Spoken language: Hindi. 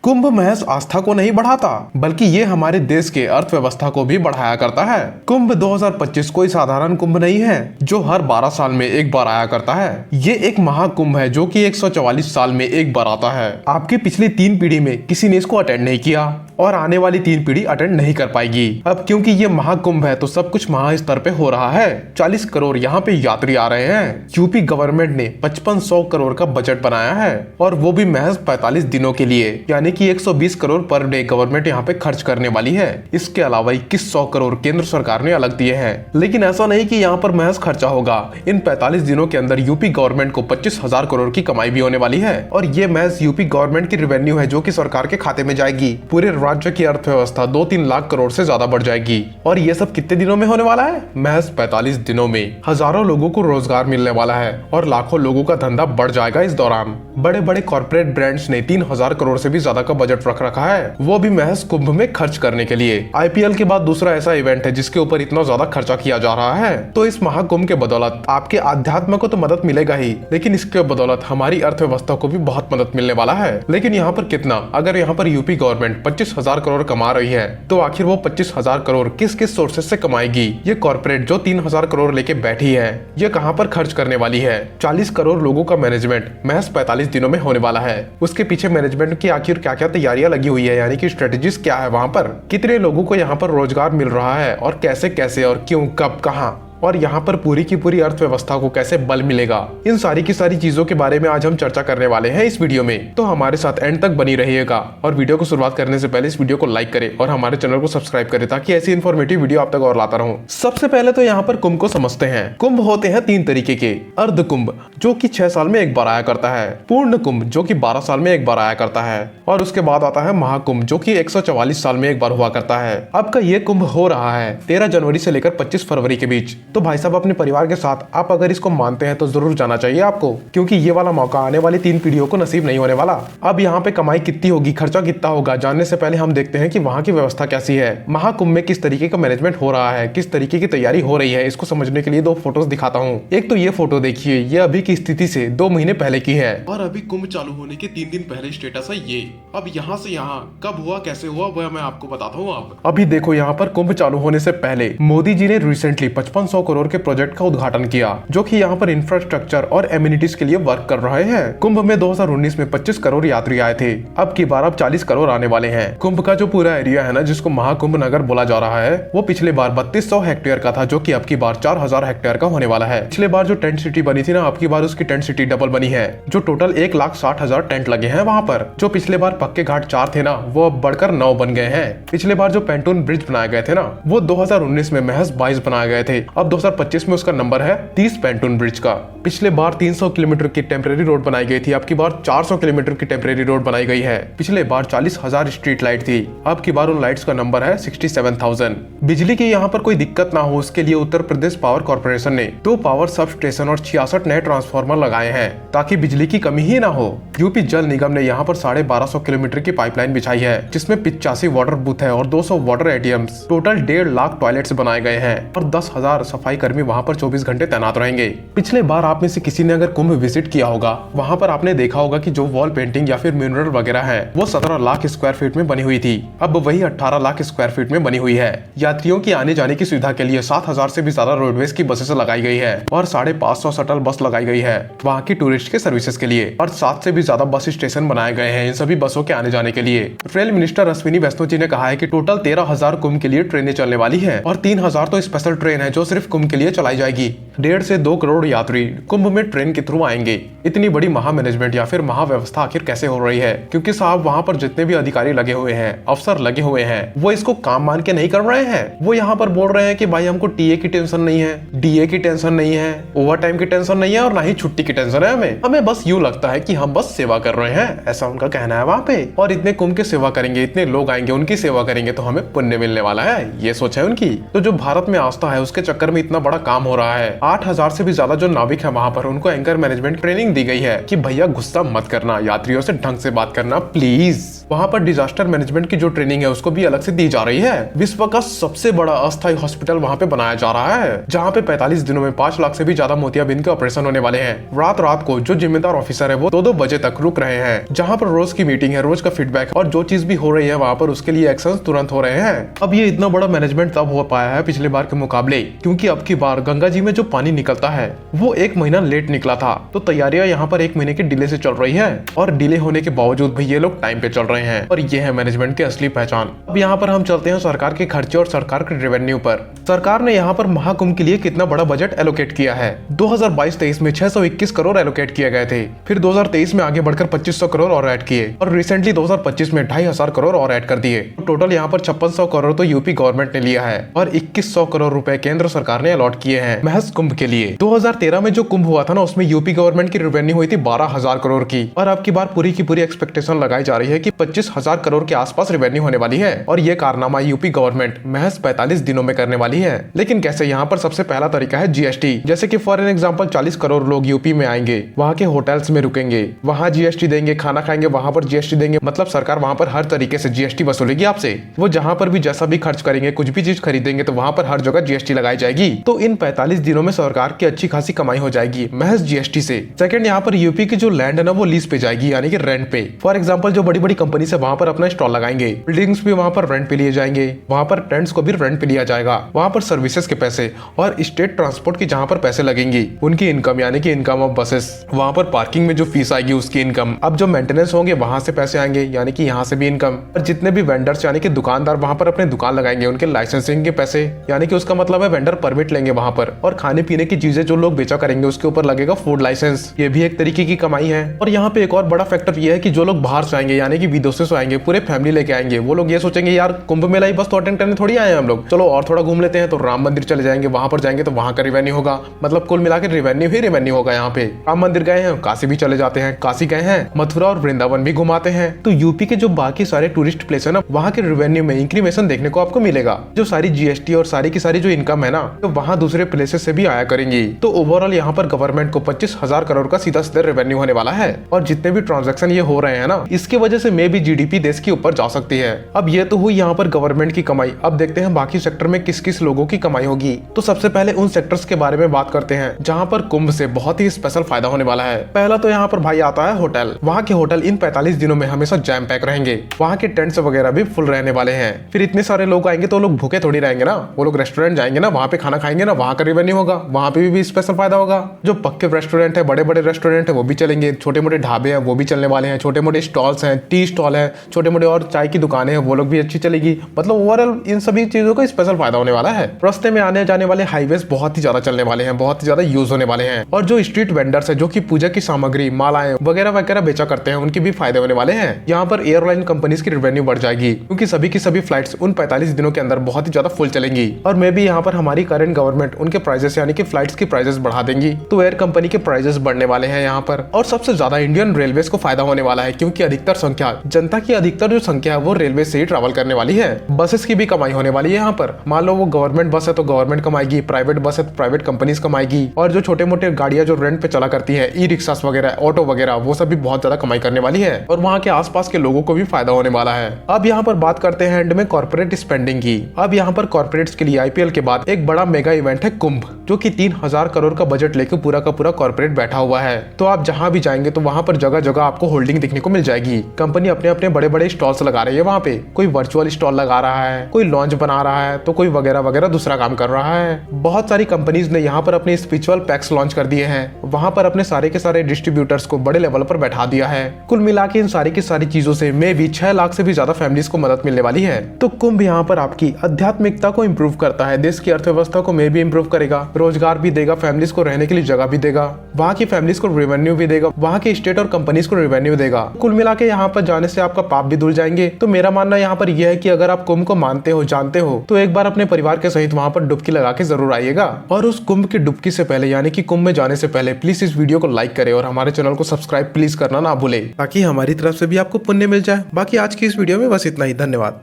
कुंभ महज आस्था को नहीं बढ़ाता बल्कि ये हमारे देश के अर्थव्यवस्था को भी बढ़ाया करता है। कुंभ 2025 कोई साधारण कुंभ नहीं है जो हर 12 साल में एक बार आया करता है। ये एक महाकुंभ है जो कि 144 साल में एक बार आता है। आपकी पिछली 3 पीढ़ी में किसी ने इसको अटेंड नहीं किया और आने वाली 3 पीढ़ी अटेंड नहीं कर पाएगी। अब क्योंकि ये महाकुंभ है तो सब कुछ महास्तर पे हो रहा है। 40 करोड़ यहाँ पे यात्री आ रहे हैं। यूपी गवर्नमेंट ने 5500 करोड़ का बजट बनाया है और वो भी महज 45 दिनों के लिए, यानी कि 120 करोड़ पर डे गवर्नमेंट यहाँ पे खर्च करने वाली है। इसके अलावा 2100 करोड़ केंद्र सरकार ने अलग दिए हैं। लेकिन ऐसा नहीं कि यहाँ पर महज खर्चा होगा। इन 45 दिनों के अंदर यूपी गवर्नमेंट को 25,000 करोड़ की कमाई भी होने वाली है और ये महज यूपी गवर्नमेंट की रेवेन्यू है जो कि सरकार के खाते में जाएगी। पूरे राज्य की अर्थव्यवस्था 2-3 लाख करोड़ से ज्यादा बढ़ जाएगी। और ये सब कितने दिनों में होने वाला है? महज 45 दिनों में। हजारों लोगों को रोजगार मिलने वाला है और लाखों लोगों का धंधा बढ़ जाएगा इस दौरान। बड़े बड़े कॉर्पोरेट ब्रांड्स ने 3000 करोड़ से भी ज्यादा का बजट रख रखा है, वो भी महज कुंभ में खर्च करने के लिए। आईपीएल के बाद दूसरा ऐसा इवेंट है जिसके ऊपर इतना ज्यादा खर्चा किया जा रहा है। तो इस महाकुंभ के बदौलत आपके अध्यात्म को तो मदद मिलेगा ही, लेकिन इसके बदौलत हमारी अर्थव्यवस्था को भी बहुत मदद मिलने वाला है। लेकिन यहाँ पर कितना? अगर यहाँ पर यूपी गवर्नमेंट 25,000 करोड़ कमा रही है तो आखिर वो 25,000 करोड़ किस किस सोर्सेज से कमाएगी? ये कॉर्पोरेट जो 3,000 करोड़ लेके बैठी है, ये कहाँ पर खर्च करने वाली है? 40 करोड़ लोगों का मैनेजमेंट महज 45 दिनों में होने वाला है। उसके पीछे मैनेजमेंट की आखिर क्या क्या तैयारियां लगी हुई है, यानी कि स्ट्रेटेजीज क्या है, वहाँ पर कितने लोगों को यहाँ पर रोजगार मिल रहा है और कैसे कैसे और क्यों, कब, कहाँ, और यहाँ पर पूरी की पूरी अर्थव्यवस्था को कैसे बल मिलेगा। इन सारी की सारी चीजों के बारे में आज हम चर्चा करने वाले हैं इस वीडियो में। तो हमारे साथ एंड तक बनी रहिएगा और वीडियो को शुरुआत करने से पहले इस वीडियो को लाइक करें और हमारे चैनल को सब्सक्राइब करें ताकि ऐसी इन्फॉर्मेटिव वीडियो आप तक और लाता रहूं। सबसे पहले तो यहाँ पर कुंभ को समझते हैं। कुंभ होते हैं 3 तरीके के। अर्ध कुंभ जो कि 6 साल में एक बार आया करता है, पूर्ण कुंभ जो कि 12 साल में एक बार आया करता है, और उसके बाद आता है महाकुंभ जो कि 144 साल में एक बार हुआ करता है। अब का ये कुंभ हो रहा है 13 जनवरी से लेकर 25 फरवरी के बीच। तो भाई साहब अपने परिवार के साथ आप अगर इसको मानते हैं तो जरूर जाना चाहिए आपको, क्योंकि ये वाला मौका आने वाली 3 पीढ़ियों को नसीब नहीं होने वाला। अब यहाँ पे कमाई कितनी होगी, खर्चा कितना होगा, जानने से पहले हम देखते हैं कि वहाँ की व्यवस्था कैसी है, महाकुंभ में किस तरीके का मैनेजमेंट हो रहा है, किस तरीके की तैयारी हो रही है। इसको समझने के लिए 2 फोटोज दिखाता हूँ। एक तो ये फोटो देखिए, ये अभी की स्थिति से 2 महीने पहले की है और अभी कुंभ चालू होने के 3 दिन पहले स्टेटस है ये। अब यहाँ से यहाँ कब हुआ, कैसे हुआ, वह मैं आपको बताता हूँ। अब अभी देखो, यहाँ पर कुंभ चालू होने से पहले मोदी जी ने रिसेंटली 5500 करोड़ के प्रोजेक्ट का उद्घाटन किया जो कि यहाँ पर इंफ्रास्ट्रक्चर और एमिनिटीज के लिए वर्क कर रहे हैं। कुंभ में 2019 में 25 करोड़ यात्री आए थे। अब की बार 40 करोड़ आने वाले हैं। कुंभ का जो पूरा एरिया है ना, जिसको महाकुंभ नगर बोला जा रहा है, वो पिछले बार 3200 हेक्टेयर का था जो कि अब की बार 4000 हेक्टेयर का होने वाला है। पिछले बार जो टेंट सिटी बनी थी ना, अब की बार उसकी टेंट सिटी डबल बनी है, जो टोटल 1,60,000 टेंट लगे हैं वहाँ पर। जो पिछले बार पक्के घाट 4 थे ना, वो अब बढ़कर 9 बन गए हैं। पिछले बार जो पेंटून ब्रिज बनाए गए थे ना, वो 2019 में महज 22 बनाए गए थे। अब 2025 में उसका नंबर है 30 पेंटून ब्रिज का। पिछले बार 300 किलोमीटर की टेम्परेरी रोड बनाई गई थी, अब की बार 400 किलोमीटर की टेम्परेरी रोड बनाई गई है। पिछले बार 40,000 स्ट्रीट लाइट थी, अब की बार उन लाइट्स का नंबर है 67,000। बिजली की यहाँ पर कोई दिक्कत ना हो उसके लिए उत्तर प्रदेश पावर कॉर्पोरेशन ने 2 पावर सब स्टेशन और 66 नए ट्रांसफार्मर लगाए हैं ताकि बिजली की कमी ही ना हो। यूपी जल निगम ने यहाँ पर 1250 किलोमीटर की पाइपलाइन बिछाई है जिसमें 85 वाटर बूथ है और 200 water ATMs. Total 1.5 lakh toilets बनाए गए हैं और 10,000 सफाई कर्मी वहाँ पर 24 घंटे तैनात रहेंगे। पिछले बार आप में से किसी ने अगर कुंभ विजिट किया होगा, वहाँ पर आपने देखा होगा कि जो वॉल पेंटिंग या फिर म्यूरल वगैरह है वो 17 लाख स्क्वायर फीट में बनी हुई थी, अब वही 18 लाख स्क्वायर फीट में बनी हुई है। यात्रियों की आने जाने की सुविधा के लिए 7,000 से भी ज्यादा रोडवेज की बसेस लगाई गई है और 550 शटल बस लगाई गई है वहाँ की टूरिस्ट के सर्विसेज के लिए, और 7 से भी ज्यादा बस स्टेशन बनाए गए हैं इन सभी बसों के आने जाने के लिए। रेल मिनिस्टर अश्विनी वैष्णव जी ने कहा है कि टोटल 13,000 कुंभ के लिए ट्रेनें चलने वाली है और 3,000 तो स्पेशल ट्रेन है जो सिर्फ कुंभ के लिए चलाई जाएगी। 1.5 से 2 करोड़ यात्री कुंभ में ट्रेन के थ्रू आएंगे। इतनी बड़ी महा मैनेजमेंट या फिर महा व्यवस्था आखिर कैसे हो रही है? क्योंकि साहब वहाँ पर जितने भी अधिकारी लगे हुए हैं, अफसर लगे हुए हैं, वो इसको काम मान के नहीं कर रहे हैं। वो यहाँ पर बोल रहे हैं कि भाई हमको टीए की टेंशन नहीं है, डीए की टेंशन नहीं है, ओवर टाइम की टेंशन नहीं है और ना ही छुट्टी की टेंशन है। हमें बस यूं लगता है कि हम बस सेवा कर रहे हैं, ऐसा उनका कहना है वहाँ पे। और इतने कुंभ की सेवा करेंगे, इतने लोग आएंगे, उनकी सेवा करेंगे तो हमें पुण्य मिलने वाला है, ये सोच है उनकी। तो जो भारत में आस्था है उसके चक्कर में में इतना बड़ा काम हो रहा है। 8,000 से भी ज्यादा जो नाविक है वहाँ पर उनको एंकर मैनेजमेंट ट्रेनिंग दी गई है कि भैया गुस्सा मत करना, यात्रियों से ढंग से बात करना प्लीज। वहाँ पर डिजास्टर मैनेजमेंट की जो ट्रेनिंग है उसको भी अलग से दी जा रही है। विश्व का सबसे बड़ा अस्थायी हॉस्पिटल वहाँ पे बनाया जा रहा है, जहाँ पे 45 दिनों में 5 लाख से भी ज्यादा मोतियाबिंद के ऑपरेशन होने वाले हैं। रात रात को जो जिम्मेदार ऑफिसर है वो 2-2 बजे तक रुक रहे हैं, जहाँ पर रोज की मीटिंग है, रोज का फीडबैक और जो चीज भी हो रही है वहाँ पर उसके लिए एक्शन तुरंत हो रहे हैं। अब ये इतना बड़ा मैनेजमेंट तब हो पाया है पिछले बार के मुकाबले, क्योंकि अब की बार गंगा जी में जो पानी निकलता है वो 1 महीना लेट निकला था। तो तैयारियां यहाँ पर 1 महीने के डिले से चल रही है और डिले होने के बावजूद भी ये लोग टाइम पे चल रहे हैं और ये है मैनेजमेंट की असली पहचान। अब यहाँ पर हम चलते हैं सरकार के खर्चे और सरकार के रेवेन्यू पर। सरकार ने यहाँ पर महाकुंभ के लिए कितना बड़ा बजट एलोकेट किया है। 2022-23 में 621 करोड़ एलोकेट किए गए थे, फिर 2023 में आगे बढ़कर 2500 करोड़ और ऐड किए और रिसेंटली 2025 में 2500 करोड़ और ऐड कर दिए। टोटल यहाँ पर 5600 करोड़ तो यूपी गवर्नमेंट ने लिया है और 2100 करोड़ रुपए केंद्र सरकार ने अलॉट किए हैं महज कुंभ के लिए। 2013 में जो कुंभ हुआ था ना उसमें यूपी गवर्नमेंट की रेवेन्यू हुई थी 12,000 करोड़ की और अब की बार पूरी की पूरी एक्सपेक्टेशन लगाई जा रही है कि 25,000 करोड़ के आसपास रेवेन्यू होने वाली है और ये कारनामा यूपी गवर्नमेंट महज 45 दिनों में करने वाली है। लेकिन कैसे? यहाँ पर सबसे पहला तरीका है जीएसटी। जैसे कि फॉर एन एग्जांपल 40 करोड़ लोग यूपी में आएंगे, वहाँ के होटल्स में रुकेंगे, वहाँ जीएसटी देंगे, खाना खाएंगे वहाँ पर जीएसटी देंगे, मतलब सरकार वहाँ पर हर तरीके से जीएसटी वसूलेगी आपसे। वो जहाँ पर भी जैसा भी खर्च करेंगे, कुछ भी चीज खरीदेंगे तो वहाँ पर हर जगह जीएसटी लगाई जाएगी। तो इन 45 दिनों में सरकार की अच्छी खासी कमाई हो जाएगी महज जीएसटी से। सेकंड, यहाँ पर यूपी की जो लैंड है ना वो लीज पे जाएगी, यानी कि रेंट पे। फॉर एग्जांपल जो बड़ी बड़ी कंपनी है वहाँ पर अपना स्टॉल लगाएंगे, बिल्डिंग्स भी वहाँ पर रेंट पे लिए जाएंगे, वहाँ पर टेंट्स को भी रेंट पे लिया जाएगा, वहाँ पर सर्विसेज के पैसे और स्टेट ट्रांसपोर्ट की जहाँ पर पैसे लगेंगी उनकी इनकम, यानी कि इनकम ऑफ बसेस, वहाँ पर पार्किंग में जो फीस आएगी उसकी इनकम। अब जो मेंटेनेंस होंगे वहाँ से पैसे आएंगे, यानी कि यहाँ से भी इनकम। और जितने भी वेंडर्स यानी कि दुकानदार वहाँ पर अपने दुकान लगाएंगे उनके लाइसेंसिंग के पैसे, यानी कि उसका मतलब है वेंडर परमिट लेंगे वहाँ पर। और खाने पीने की चीजें जो लोग बेचा करेंगे उसके ऊपर लगेगा फूड लाइसेंस, ये भी एक तरीके की कमाई है। और यहाँ पे एक और बड़ा फैक्टर ये है कि जो लोग बाहर से आएंगे यानी कि विदेशों से आएंगे, पूरे फैमिली लेके आएंगे, वो लोग ये सोचेंगे यार कुंभ मेला ही बस तो अटेंड करने थोड़ी आए हम लोग, चलो और थोड़ा घूम लेते हैं। तो राम मंदिर चले जाएंगे, वहां पर जाएंगे तो वहां का रेवेन्यू होगा, मतलब कुल मिलाकर रेवेन्यू ही रेवेन्यू होगा। यहाँ पे राम मंदिर गए हैं, काशी भी चले जाते हैं, काशी गए हैं, मथुरा और वृंदावन भी घुमाते हैं। तो यूपी के जो बाकी सारे टूरिस्ट प्लेस है ना वहाँ के रेवेन्यू में इंक्रीमेशन देखने को आपको मिलेगा। जो सारी जीएसटी और सारी की सारी जो इनकम है ना तो वहाँ दूसरे प्लेसेस से भी आया करेंगी। तो ओवरऑल यहाँ पर गवर्नमेंट को 25,000 करोड़ का सीधा सीधा रेवेन्यू होने वाला है। और जितने भी ट्रांजेक्शन ये हो रहे हैं ना इसके वजह से मे भी जीडीपी देश के ऊपर जा सकती है। अब ये तो हुई यहाँ पर गवर्नमेंट की कमाई। अब देखते हैं बाकी सेक्टर में किस किस लोगों की कमाई होगी। तो सबसे पहले उन सेक्टर्स के बारे में बात करते हैं जहाँ पर कुंभ से बहुत ही स्पेशल फायदा होने वाला है। पहला तो यहाँ पर भाई आता है होटल। वहाँ के होटल इन 45 दिनों में हमेशा जैम पैक रहेंगे, वहाँ के टेंट्स वगैरह भी फुल रहने वाले हैं। फिर इतने सारे लोग आएंगे तो लोग भूखे थोड़ी रहेंगे ना, वो लोग रेस्टोरेंट जाएंगे ना, वहाँ पे खाना खाएंगे ना, वहाँ का रेवेन्यू होगा, वहाँ पे भी स्पेशल फायदा होगा। जो पक्के रेस्टोरेंट है, बड़े बड़े रेस्टोरेंट है वो भी चलेंगे, छोटे मोटे ढाबे हैं वो भी चलने वाले हैं, छोटे मोटे स्टॉल्स हैं, टी स्टॉल है, छोटे मोटे और चाय की दुकानें हैं वो लोग भी अच्छी चलेगी। मतलब ओवरऑल इन सभी चीजों का स्पेशल फायदा होने वाला है। रास्ते में आने जाने वाले हाईवेज बहुत ही ज्यादा चलने वाले हैं, बहुत ही ज्यादा यूज होने वाले हैं। और जो स्ट्रीट वेंडर्स है जो की पूजा की सामग्री, मालाएं वगैरह वगैरह बेचा करते हैं उनके भी फायदे होने वाले हैं। यहाँ पर एयरलाइन कंपनीज की रेवेन्यू बढ़ जाएगी क्योंकि सभी की सभी फ्लाइट्स उन 45 दिनों के अंदर बहुत ही ज्यादा फुल चलेंगी। और मे भी यहाँ पर हमारी करंट गवर्नमेंट उनके प्राइजेस यानी कि फ्लाइट्स की प्राइजेस बढ़ा देंगी, तो एयर कंपनी के प्राइजेस बढ़ने वाले हैं यहाँ पर। और सबसे ज्यादा इंडियन रेलवेज को फायदा होने वाला है क्योंकि अधिकतर संख्या, जनता की अधिकतर जो संख्या है वो रेलवे से ही ट्रैवल करने वाली है। बसेस की भी कमाई होने वाली है यहाँ पर। मान लो वो गवर्नमेंट बस है तो गवर्नमेंट कमाएगी, प्राइवेट बस है तो प्राइवेट कंपनीज कमाएगी। और जो छोटे मोटे गाड़ियां जो रेंट पे चला करती है, ई रिक्शास वगैरह, ऑटो वगैरह, वो सब भी बहुत ज्यादा कमाई करने वाली है और वहाँ के आसपास के लोगों को भी फायदा होने वाला है। अब यहाँ पर बात करते हैं एंड में कॉर्पोरेट स्पेंडिंग की। अब यहाँ पर कॉर्पोरेट्स के लिए आईपीएल के बाद एक बड़ा मेगा इवेंट है कुंभ, जो कि 3,000 करोड़ का बजट लेकर पूरा का पूरा कॉर्पोरेट बैठा हुआ है। तो आप जहाँ भी जाएंगे तो वहाँ पर जगह जगह आपको होल्डिंग देखने को मिल जाएगी। कंपनी अपने अपने बड़े बड़े स्टॉल्स लगा रही है वहाँ पे, कोई वर्चुअल स्टॉल लगा रहा है, कोई लॉन्च बना रहा है, तो कोई वगैरह वगैरह दूसरा काम कर रहा है। बहुत सारी कंपनीज ने यहाँ पर अपने स्पिरिचुअल पैक्स लॉन्च कर दिए हैं, वहाँ पर अपने सारे के सारे डिस्ट्रीब्यूटर्स को बड़े लेवल पर बैठा दिया है। कुल मिला के इन सारी की सारी चीजों से मे भी 6 लाख से भी ज्यादा फैमिलीज को मदद मिलने वाली है। तो कुंभ यहाँ पर आपकी आध्यात्मिकता को इम्प्रूव करता है, देश की अर्थव्यवस्था को मे भी इम्प्रूव करेगा, रोजगार भी देगा, फैमिलीज को रहने के लिए जगह भी देगा, वहाँ की फैमिलीज को रेवेन्यू भी देगा, वहाँ के स्टेट और कंपनीज को रेवेन्यू देगा। कुल मिला के यहाँ पर जाने से आपका पाप भी धुल जाएंगे। तो मेरा मानना यहाँ पर यह है कि अगर आप कुंभ को मानते हो, जानते हो, तो एक बार अपने परिवार के सहित वहाँ पर डुबकी लगा के जरूर आइएगा। और उस कुंभ की डुबकी से पहले यानी कि कुंभ में जाने से पहले प्लीज इस वीडियो को लाइक करें और हमारे चैनल को सब्सक्राइब प्लीज करना ना भूले, ताकि हमारी तरफ से भी आपको पुण्य मिल जाए। बाकी आज की इस वीडियो में बस इतना ही। धन्यवाद।